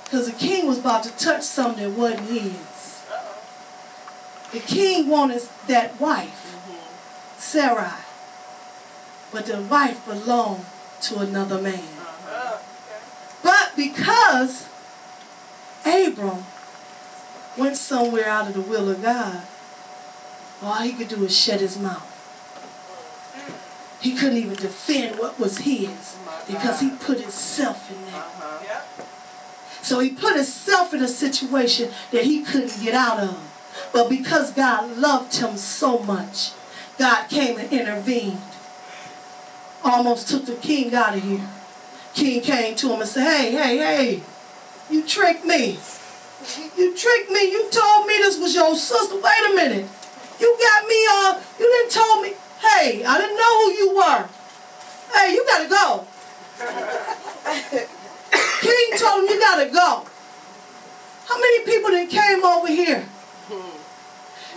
Because the king was about to touch something that wasn't his. The king wanted that wife, Sarai. But the wife belonged to another man. But because Abram went somewhere out of the will of God, all he could do was shut his mouth. He couldn't even defend what was his because he put himself in there. So he put himself in a situation that he couldn't get out of. But because God loved him so much, God came and intervened. Almost took the king out of here. King came to him and said, hey, you tricked me. You tricked me. You told me this was your sister. Wait a minute. You got me on. You didn't tell me. Hey, I didn't know who you were. Hey, you got to go. King told him, you got to go. How many people that came over here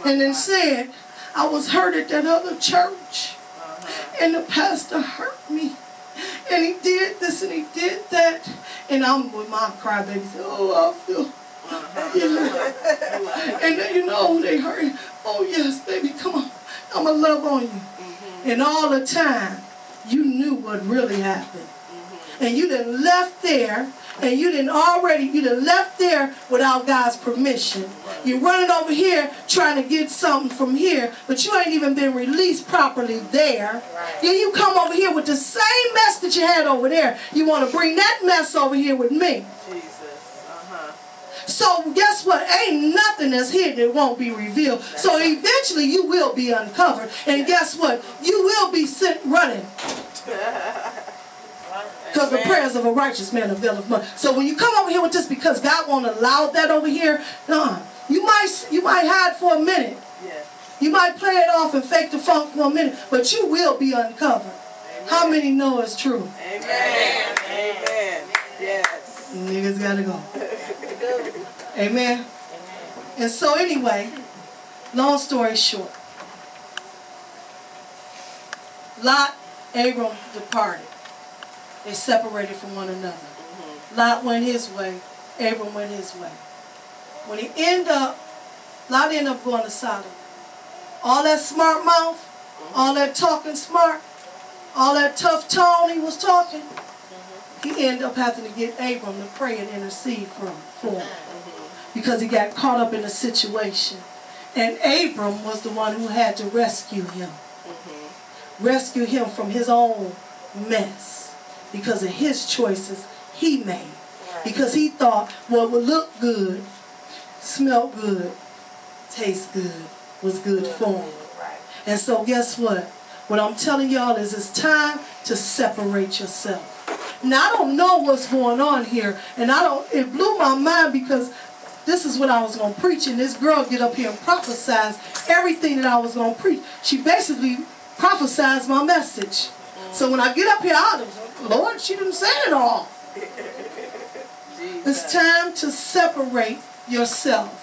and then said, I was hurt at that other church and the pastor hurt me and he did this and he did that, and I'm with my crybaby said, oh, I feel and then, you know, they hurt. Oh yes, baby, come on, I'ma love on you. And all the time you knew what really happened. And you done left there, and you done left there without God's permission. You're running over here trying to get something from here, but you ain't even been released properly there. Then you come over here with the same mess that you had over there. You want to bring that mess over here with me. So guess what? Ain't nothing that's hidden that won't be revealed. So eventually you will be uncovered. And guess what? You will be sent running. Because the prayers of a righteous man availeth much. So when you come over here with this because God won't allow that over here, no, you might hide for a minute. You might play it off and fake the funk for a minute, but you will be uncovered. Amen. How many know it's true? Amen. Amen. Yes. Niggas gotta go. Amen. And so anyway, long story short, Lot, Abram departed. They separated from one another. Lot went his way, Abram went his way. When he Lot ended up going to Sodom. All that smart mouth, all that talking smart, all that tough tone he was talking, he ended up having to get Abram to pray and intercede for him. Because he got caught up in a situation. And Abram was the one who had to rescue him. Rescue him from his own mess. Because of his choices he made. Because he thought what would look good, smell good, taste good, was good for him. And so guess what? What I'm telling y'all is it's time to separate yourself. Now I don't know what's going on here. And it blew my mind because this is what I was going to preach. And this girl get up here and prophesize everything that I was going to preach. She basically prophesied my message. So when I get up here, Lord, she didn't say it all. It's time to separate yourself.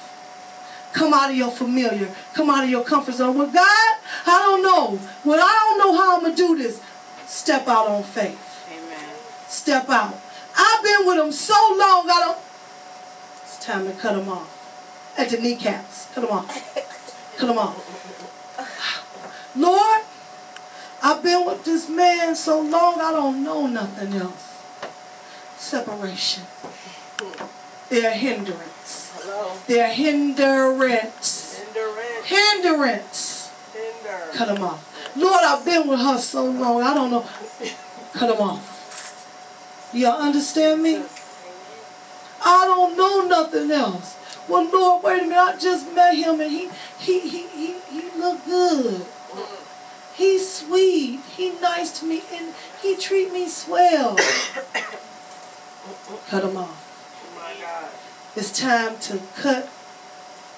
Come out of your familiar. Come out of your comfort zone. Well, God, I don't know. Well, I don't know how I'm going to do this. Step out on faith. Amen. Step out. I've been with him so long, it's time to cut him off. At the kneecaps. Cut him off. Cut him off. Lord, I've been with this man so long, I don't know nothing else. Separation. They're hindrance. Hello. They're hindrance. Hindrance. Cut him off. Lord, I've been with her so long, I don't know. Cut him off. Y'all understand me? I don't know nothing else. Well, Lord, wait a minute, I just met him and he looked good. He's sweet. He nice to me and he treat me swell. Cut him off. Oh my God. It's time to cut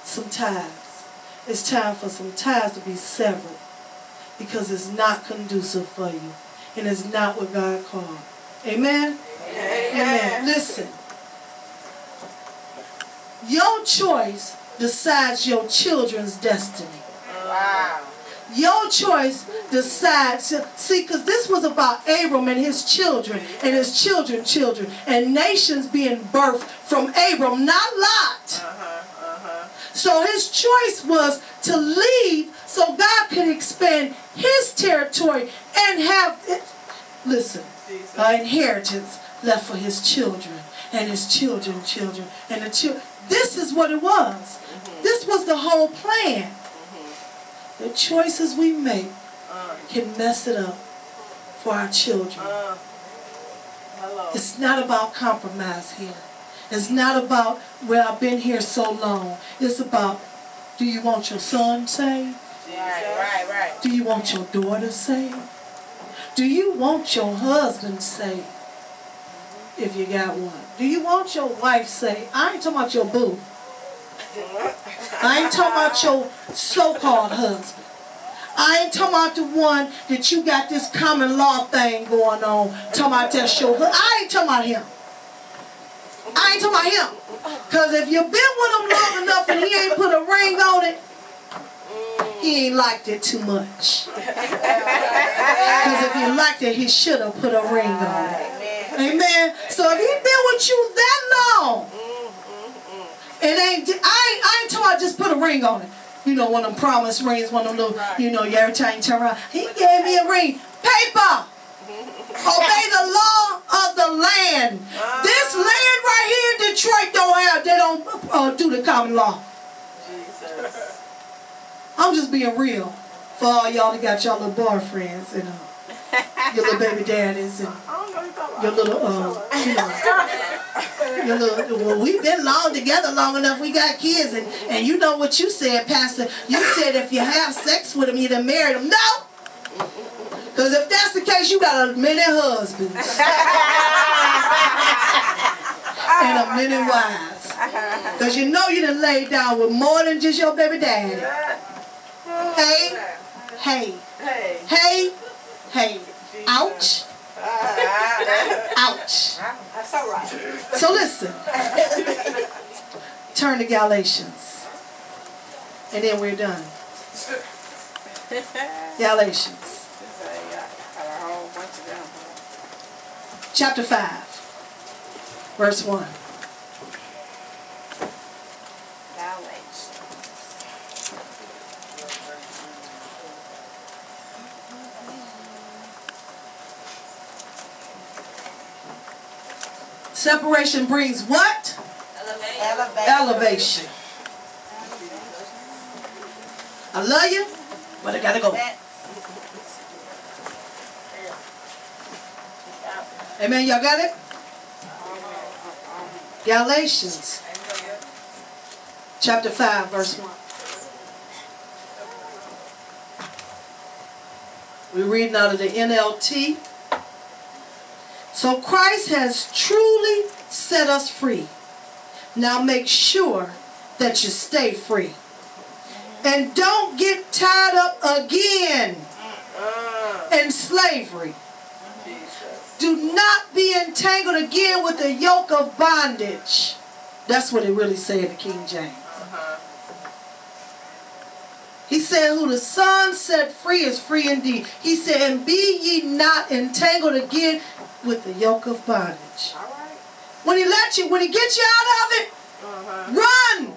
some ties. It's time for some ties to be severed because it's not conducive for you and it's not what God called. Amen? Amen. Amen. Listen. Your choice decides your children's destiny. Wow. Your choice decides. See, because this was about Abram and his children and his children, and nations being birthed from Abram, not Lot. So his choice was to leave so God could expand his territory and have, listen, an inheritance left for his children and his children, and the children. This is what it was. This was the whole plan. The choices we make can mess it up for our children. It's not about compromise here. It's not about, well, I've been here so long. It's about, do you want your son saved? Right. Do you want your daughter saved? Do you want your husband saved? If you got one. Do you want your wife saved? I ain't talking about your boo. I ain't talking about your so-called husband. I ain't talking about the one that you got this common law thing going on. Talking about that's your husband. I ain't talking about him. I ain't talking about him. Because if you've been with him long enough and he ain't put a ring on it, he ain't liked it too much. Because if he liked it, he should have put a ring on it. Amen. So if he been with you that long, I ain't talking about just put a ring on it. You know, one of them promise rings, one of them little, you know, every time you turn around, he gave me a ring. Paper. Obey the law of the land. This land right here in Detroit they don't do the common law. Jesus. I'm just being real for all y'all that got y'all little boyfriends and your little baby daddies and your little, well, we've been together long enough, we got kids, and you know what you said, Pastor. You said if you have sex with them, you done married them. No! Because if that's the case, you got a many husbands. And a many wives. Because you know you done laid down with more than just your baby daddy. Hey. Ouch. Ouch. That's all right. So listen. Turn to Galatians. And then we're done. Galatians. Chapter 5. Verse 1. Separation brings what? Elevation. I love you, but I gotta go. Amen. Y'all got it? Galatians chapter 5, verse 1. We're reading out of the NLT. So Christ has truly set us free. Now make sure that you stay free. And don't get tied up again in slavery. Do not be entangled again with the yoke of bondage. That's what it really said in King James. He said, who the Son set free is free indeed. He said, and be ye not entangled again with the yoke of bondage. When he gets you out of it, run.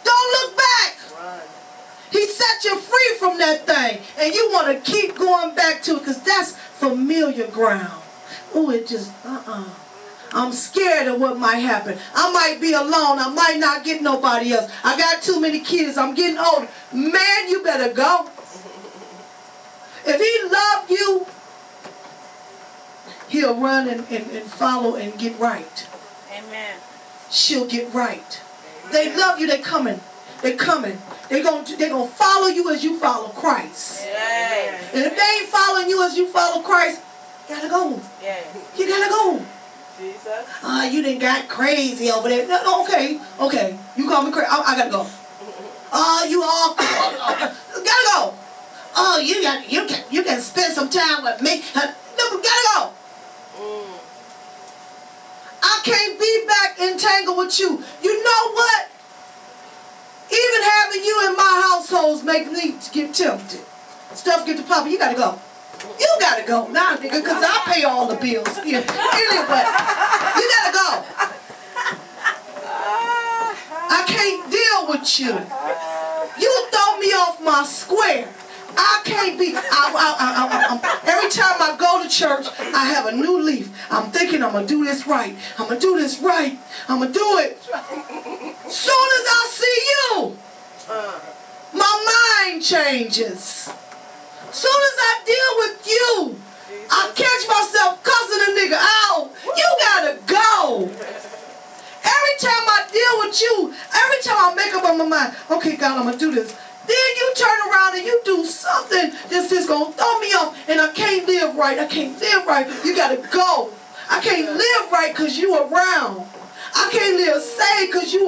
Don't look back. He set you free from that thing. And you want to keep going back to it because that's familiar ground. Oh, it just, I'm scared of what might happen. I might be alone. I might not get nobody else. I got too many kids. I'm getting older. Man, you better go. If he loved you, he'll run and follow and get right. Amen. She'll get right. They love you. They're coming. They're coming. They're gonna follow you as you follow Christ. Yeah. And if they ain't following you as you follow Christ, you gotta go. Yeah. You gotta go. Jesus. You done got crazy over there. No, okay. You call me crazy. I gotta go. You all gotta go. You can spend some time with me. No, gotta go. I can't be back entangled with you. You know what? Even having you in my households make me get tempted. stuff get to popping, you gotta go. You gotta go. Nah, nigga, because I pay all the bills. Yeah. Anyway, you gotta go. I can't deal with you. You throw me off my square. I can't be. Every time I go to church, I have a new leaf. I'm thinking I'm going to do this right. I'm going to do this right. I'm going to do it. Soon as I see you, my mind changes. Soon as I deal with you, I catch myself cussing a nigga out. You got to go. Every time I deal with you, every time I make up my mind, okay, God, I'm going to do this. Then you turn around and you do something that's just going to throw me off, and I can't live right. I can't live right. You got to go. I can't live right because you around. I can't live safe because you